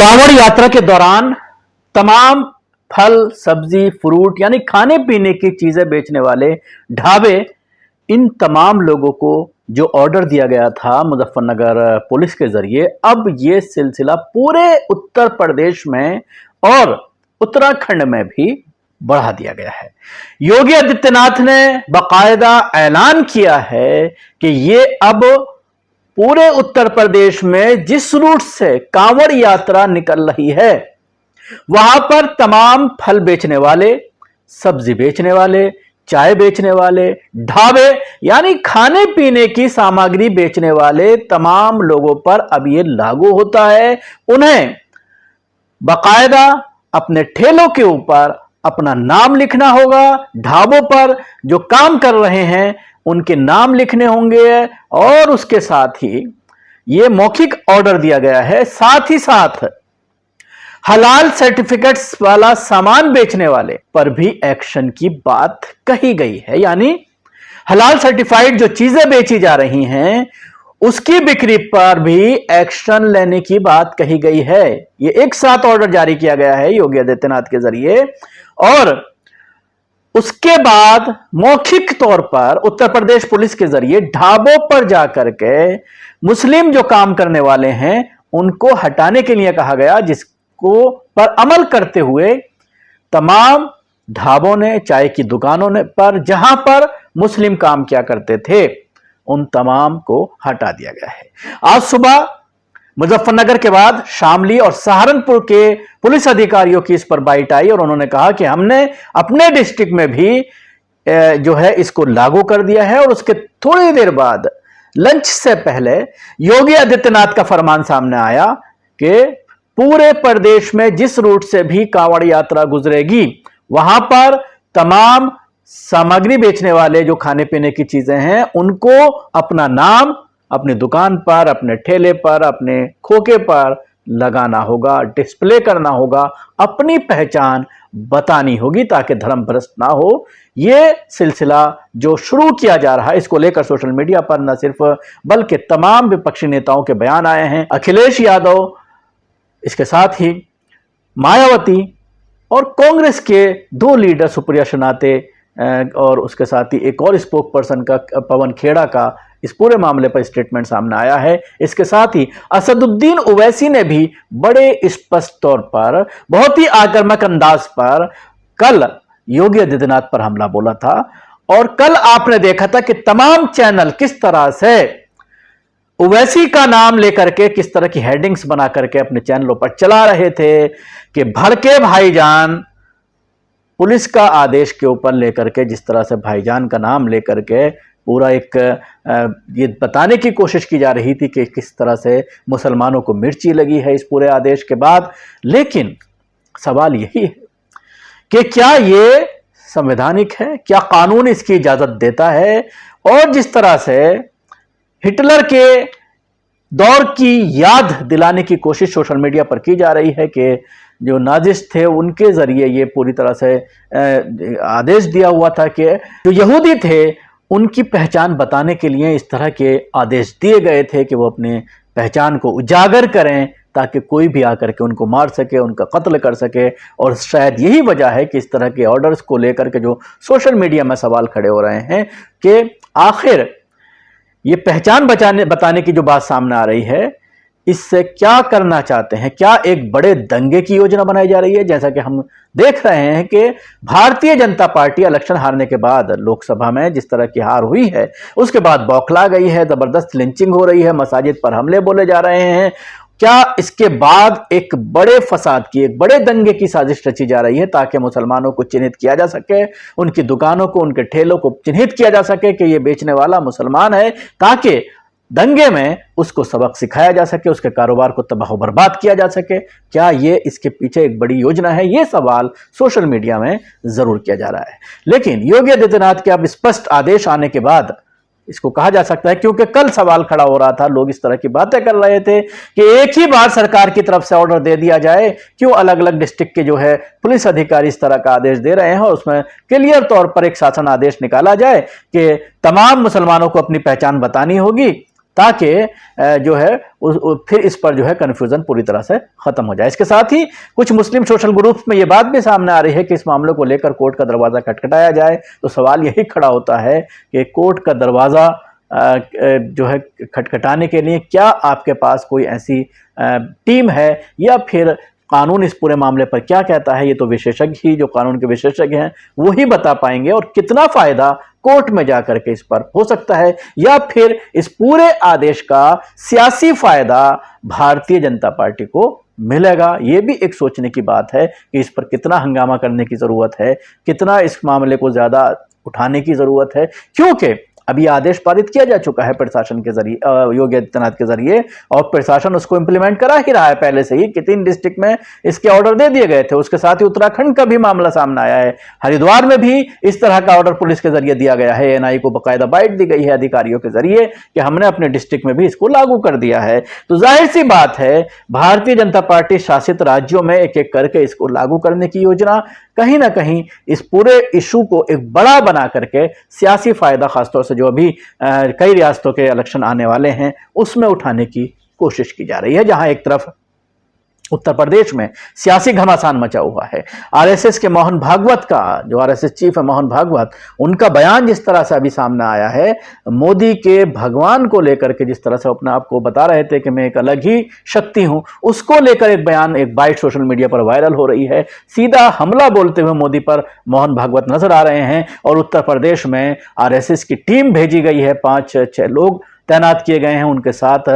कांवड़ यात्रा के दौरान तमाम फल, सब्जी, फ्रूट यानी खाने पीने की चीजें बेचने वाले ढाबे, इन तमाम लोगों को जो ऑर्डर दिया गया था मुजफ्फरनगर पुलिस के जरिए, अब ये सिलसिला पूरे उत्तर प्रदेश में और उत्तराखंड में भी बढ़ा दिया गया है। योगी आदित्यनाथ ने बाकायदा ऐलान किया है कि ये अब पूरे उत्तर प्रदेश में जिस रूट से कांवड़ यात्रा निकल रही है, वहां पर तमाम फल बेचने वाले, सब्जी बेचने वाले, चाय बेचने वाले, ढाबे यानी खाने पीने की सामग्री बेचने वाले तमाम लोगों पर अब यह लागू होता है। उन्हें बाकायदा अपने ठेलों के ऊपर अपना नाम लिखना होगा, ढाबों पर जो काम कर रहे हैं उनके नाम लिखने होंगे, और उसके साथ ही यह मौखिक ऑर्डर दिया गया है। साथ ही साथ हलाल सर्टिफिकेट्स वाला सामान बेचने वाले पर भी एक्शन की बात कही गई है, यानी हलाल सर्टिफाइड जो चीजें बेची जा रही हैं उसकी बिक्री पर भी एक्शन लेने की बात कही गई है। यह एक साथ ऑर्डर जारी किया गया है योगी आदित्यनाथ के जरिए, और उसके बाद मौखिक तौर पर उत्तर प्रदेश पुलिस के जरिए ढाबों पर जाकर के मुस्लिम जो काम करने वाले हैं उनको हटाने के लिए कहा गया, जिसको पर अमल करते हुए तमाम ढाबों ने, चाय की दुकानों ने पर जहां पर मुस्लिम काम किया करते थे, उन तमाम को हटा दिया गया है। आज सुबह मुजफ्फरनगर के बाद शामली और सहारनपुर के पुलिस अधिकारियों की इस पर बाइट आई और उन्होंने कहा कि हमने अपने डिस्ट्रिक्ट में भी जो है इसको लागू कर दिया है। और उसके थोड़ी देर बाद लंच से पहले योगी आदित्यनाथ का फरमान सामने आया कि पूरे प्रदेश में जिस रूट से भी कांवड़ यात्रा गुजरेगी वहां पर तमाम सामग्री बेचने वाले जो खाने पीने की चीजें हैं उनको अपना नाम अपनी दुकान पर, अपने ठेले पर, अपने खोके पर लगाना होगा, डिस्प्ले करना होगा, अपनी पहचान बतानी होगी ताकि धर्म भ्रष्ट ना हो। यह सिलसिला जो शुरू किया जा रहा है, इसको लेकर सोशल मीडिया पर न सिर्फ बल्कि तमाम विपक्षी नेताओं के बयान आए हैं। अखिलेश यादव, इसके साथ ही मायावती और कांग्रेस के दो लीडर सुप्रिया शनाते और उसके साथ ही एक और स्पोक पर्सन का पवन खेड़ा का इस पूरे मामले पर स्टेटमेंट सामने आया है। इसके साथ ही असदुद्दीन ओवैसी ने भी बड़े स्पष्ट तौर पर, बहुत ही आक्रामक अंदाज पर कल योगी आदित्यनाथ पर हमला बोला था। और कल आपने देखा था कि तमाम चैनल किस तरह से ओवैसी का नाम लेकर के किस तरह की हेडिंग्स बना करके अपने चैनलों पर चला रहे थे कि भड़के भाईजान, पुलिस का आदेश के ऊपर लेकर के जिस तरह से भाईजान का नाम लेकर के पूरा एक ये बताने की कोशिश की जा रही थी कि किस तरह से मुसलमानों को मिर्ची लगी है इस पूरे आदेश के बाद। लेकिन सवाल यही है कि क्या ये संवैधानिक है, क्या कानून इसकी इजाजत देता है? और जिस तरह से हिटलर के दौर की याद दिलाने की कोशिश सोशल मीडिया पर की जा रही है कि जो नाजिस्ट थे उनके जरिए ये पूरी तरह से आदेश दिया हुआ था कि जो यहूदी थे उनकी पहचान बताने के लिए इस तरह के आदेश दिए गए थे कि वो अपने पहचान को उजागर करें ताकि कोई भी आकर के उनको मार सके, उनका कत्ल कर सके। और शायद यही वजह है कि इस तरह के ऑर्डर्स को लेकर के जो सोशल मीडिया में सवाल खड़े हो रहे हैं कि आखिर ये पहचान बताने की जो बात सामने आ रही है, इससे क्या करना चाहते हैं? क्या एक बड़े दंगे की योजना बनाई जा रही है? जैसा कि हम देख रहे हैं कि भारतीय जनता पार्टी इलेक्शन हारने के बाद लोकसभा में जिस तरह की हार हुई है उसके बाद बौखला गई है, जबरदस्त लिंचिंग हो रही है, मसाजिद पर हमले बोले जा रहे हैं। क्या इसके बाद एक बड़े फसाद की, एक बड़े दंगे की साजिश रची जा रही है ताकि मुसलमानों को चिन्हित किया जा सके, उनकी दुकानों को, उनके ठेलों को चिन्हित किया जा सके कि ये बेचने वाला मुसलमान है, ताकि दंगे में उसको सबक सिखाया जा सके, उसके कारोबार को तबाह बर्बाद किया जा सके? क्या ये इसके पीछे एक बड़ी योजना है? ये सवाल सोशल मीडिया में जरूर किया जा रहा है। लेकिन योगी आदित्यनाथ के अब स्पष्ट आदेश आने के बाद इसको कहा जा सकता है, क्योंकि कल सवाल खड़ा हो रहा था, लोग इस तरह की बातें कर रहे थे कि एक ही बार सरकार की तरफ से ऑर्डर दे दिया जाए, क्यों अलग अलग डिस्ट्रिक्ट के जो है पुलिस अधिकारी इस तरह का आदेश दे रहे हैं, और उसमें क्लियर तौर पर एक शासन आदेश निकाला जाए कि तमाम मुसलमानों को अपनी पहचान बतानी होगी ताकि जो है फिर इस पर जो है कन्फ्यूजन पूरी तरह से खत्म हो जाए। इसके साथ ही कुछ मुस्लिम सोशल ग्रुप्स में ये बात भी सामने आ रही है कि इस मामले को लेकर कोर्ट का दरवाजा खटखटाया जाए। तो सवाल यही खड़ा होता है कि कोर्ट का दरवाजा जो है खटखटाने के लिए क्या आपके पास कोई ऐसी टीम है, या फिर कानून इस पूरे मामले पर क्या कहता है? ये तो विशेषज्ञ ही, जो कानून के विशेषज्ञ हैं, वही बता पाएंगे। और कितना फायदा कोर्ट में जाकर के इस पर हो सकता है, या फिर इस पूरे आदेश का सियासी फायदा भारतीय जनता पार्टी को मिलेगा, ये भी एक सोचने की बात है कि इस पर कितना हंगामा करने की जरूरत है, कितना इस मामले को ज्यादा उठाने की जरूरत है। क्योंकि अभी आदेश पारित किया जा चुका है प्रशासन के जरिए, योगी आदित्यनाथ के जरिए, और प्रशासन उसको इंप्लीमेंट करा ही रहा है पहले से ही कि 3 डिस्ट्रिक्ट में इसके ऑर्डर दे दिए गए थे। उसके साथ ही उत्तराखंड का भी मामला सामने आया है, हरिद्वार में भी इस तरह का ऑर्डर पुलिस के जरिए दिया गया है। एनआई को बकायदा बाइट दी गई है अधिकारियों के जरिए कि हमने अपने डिस्ट्रिक्ट में भी इसको लागू कर दिया है। तो जाहिर सी बात है भारतीय जनता पार्टी शासित राज्यों में एक एक करके इसको लागू करने की योजना कहीं ना कहीं इस पूरे इशू को एक बड़ा बना करके सियासी फायदा, खासतौर से जो अभी कई रियासतों के इलेक्शन आने वाले हैं उसमें उठाने की कोशिश की जा रही है। जहां एक तरफ उत्तर प्रदेश में सियासी घमासान मचा हुआ है, आरएसएस के मोहन भागवत का, जो आरएसएस चीफ है मोहन भागवत, उनका बयान जिस तरह से अभी सामने आया है, मोदी के भगवान को लेकर के जिस तरह से अपने आप को बता रहे थे कि मैं एक अलग ही शक्ति हूं, उसको लेकर एक बयान, एक बाइट सोशल मीडिया पर वायरल हो रही है। सीधा हमला बोलते हुए मोदी पर मोहन भागवत नजर आ रहे हैं। और उत्तर प्रदेश में आरएसएस की टीम भेजी गई है, 5-6 लोग तैनात किए गए हैं, उनके साथ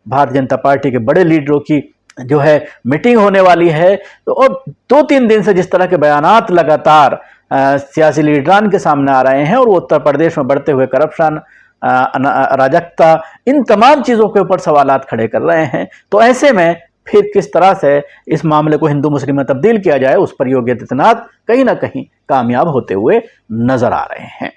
भारतीय जनता पार्टी के बड़े लीडरों की जो है मीटिंग होने वाली है। तो और 2-3 दिन से जिस तरह के बयानात लगातार सियासी लीडरान के सामने आ रहे हैं, और वो उत्तर प्रदेश में बढ़ते हुए करप्शन, अराजकता, इन तमाम चीजों के ऊपर सवालात खड़े कर रहे हैं। तो ऐसे में फिर किस तरह से इस मामले को हिंदू मुस्लिम में तब्दील किया जाए, उस पर योगी आदित्यनाथ कहीं ना कहीं कामयाब होते हुए नजर आ रहे हैं।